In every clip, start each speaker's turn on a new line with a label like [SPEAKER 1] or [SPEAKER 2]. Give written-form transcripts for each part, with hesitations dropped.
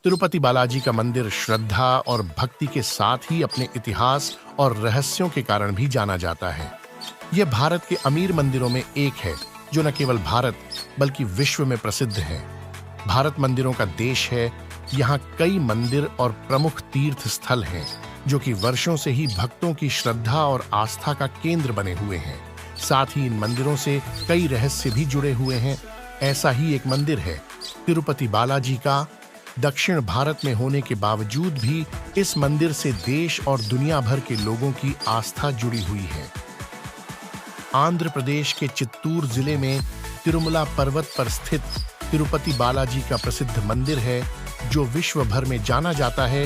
[SPEAKER 1] तिरुपति बालाजी का मंदिर श्रद्धा और भक्ति के साथ ही अपने इतिहास और रहस्यों के कारण भी जाना जाता है। यह भारत के अमीर मंदिरों में एक है जो न केवल भारत बल्कि विश्व में प्रसिद्ध है। भारत मंदिरों का देश है। यहाँ कई मंदिर और प्रमुख तीर्थ स्थल हैं जो कि वर्षों से ही भक्तों की श्रद्धा और आस्था का केंद्र बने हुए हैं। साथ ही इन मंदिरों से कई रहस्य भी जुड़े हुए हैं। ऐसा ही एक मंदिर है तिरुपति बालाजी का। दक्षिण भारत में होने के बावजूद भी इस मंदिर से देश और दुनिया भर के लोगों की आस्था जुड़ी हुई है। आंध्र प्रदेश के चित्तूर जिले में तिरुमला पर्वत पर स्थित तिरुपति बालाजी का प्रसिद्ध मंदिर है जो विश्व भर में जाना जाता है।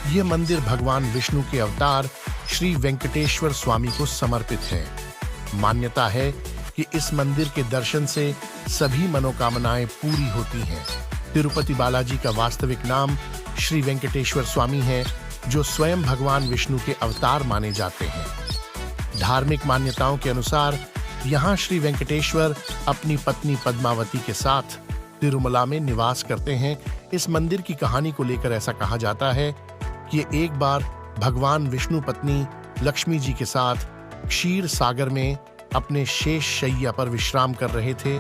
[SPEAKER 1] यह मंदिर भगवान विष्णु के अवतार श्री वेंकटेश्वर स्वामी को समर्पित है। मान्यता है कि इस मंदिर के दर्शन से सभी मनोकामनाएं पूरी होती हैं। तिरुपति बालाजी का वास्तविक नाम श्री वेंकटेश्वर स्वामी है जो स्वयं भगवान विष्णु के अवतार माने जाते हैं। धार्मिक मान्यताओं के अनुसार यहाँ श्री वेंकटेश्वर अपनी पत्नी पद्मावती के साथ तिरुमला में निवास करते हैं। इस मंदिर की कहानी को लेकर ऐसा कहा जाता है कि एक बार भगवान विष्णु पत्नी लक्ष्मी जी के साथ क्षीर सागर में अपने शेष शैया पर विश्राम कर रहे थे।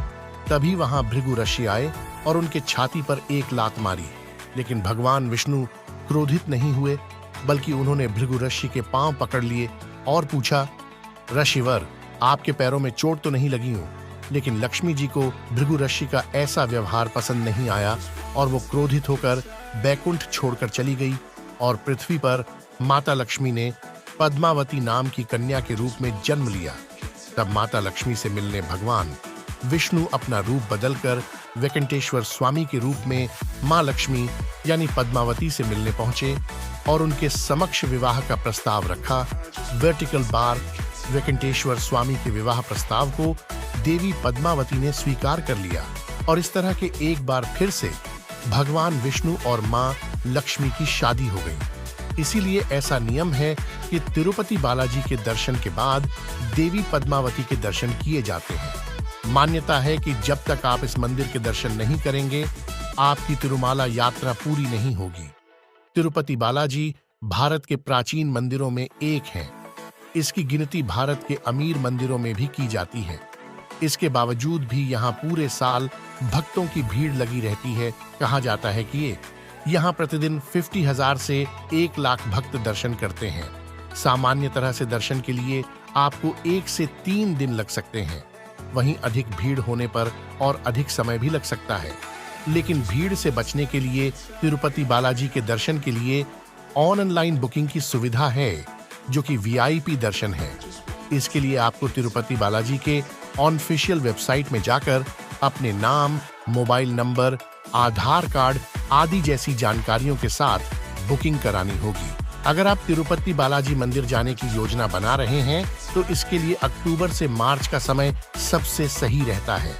[SPEAKER 1] तभी वहां भृगु ऋषि आए और उनके छाती पर एक लात मारी, लेकिन भगवान विष्णु क्रोधित नहीं हुए, बल्कि उन्होंने भृगु ऋषि के पांव पकड़ लिए और पूछा, ऋषिवर, आपके पैरों में चोट तो नहीं लगी हो? लेकिन लक्ष्मी जी को भृगु ऋषि का ऐसा व्यवहार पसंद नहीं आया और वो क्रोधित होकर बैकुंठ छोड़कर चली गई और पृथ्वी पर माता लक्ष्मी ने पद्मावती नाम की कन्या के रूप में जन्म लिया। तब माता लक्ष्मी से मिलने भगवान विष्णु अपना रूप बदलकर वेंकटेश्वर स्वामी के रूप में मां लक्ष्मी यानी पद्मावती से मिलने पहुंचे और उनके समक्ष विवाह का प्रस्ताव रखा। वर्टिकल बार वेंकटेश्वर स्वामी के विवाह प्रस्ताव को देवी पद्मावती ने स्वीकार कर लिया और इस तरह के एक बार फिर से भगवान विष्णु और मां लक्ष्मी की शादी हो गई। इसीलिए ऐसा नियम है कि तिरुपति बालाजी के दर्शन के बाद देवी पद्मावती के दर्शन किए जाते हैं। मान्यता है कि जब तक आप इस मंदिर के दर्शन नहीं करेंगे, आपकी तिरुमाला यात्रा पूरी नहीं होगी। तिरुपति बालाजी भारत के प्राचीन मंदिरों में एक है। इसकी गिनती भारत के अमीर मंदिरों में भी की जाती है। इसके बावजूद भी यहाँ पूरे साल भक्तों की भीड़ लगी रहती है। कहा जाता है कि यहाँ प्रतिदिन 50,000 से 1 लाख भक्त दर्शन करते हैं। सामान्य तरह से दर्शन के लिए आपको 1 से 3 दिन लग सकते हैं। वहीं अधिक भीड़ होने पर और अधिक समय भी लग सकता है। लेकिन भीड़ से बचने के लिए तिरुपति बालाजी के दर्शन के लिए ऑनलाइन बुकिंग की सुविधा है, जो कि वीआईपी दर्शन है। इसके लिए आपको तिरुपति बालाजी के ऑफिशियल वेबसाइट में जाकर अपने नाम, मोबाइल नंबर, आधार कार्ड आदि जैसी जानकारियों के साथ बुकिंग करानी होगी। अगर आप तिरुपति बालाजी मंदिर जाने की योजना बना रहे हैं तो इसके लिए अक्टूबर से मार्च का समय सबसे सही रहता है।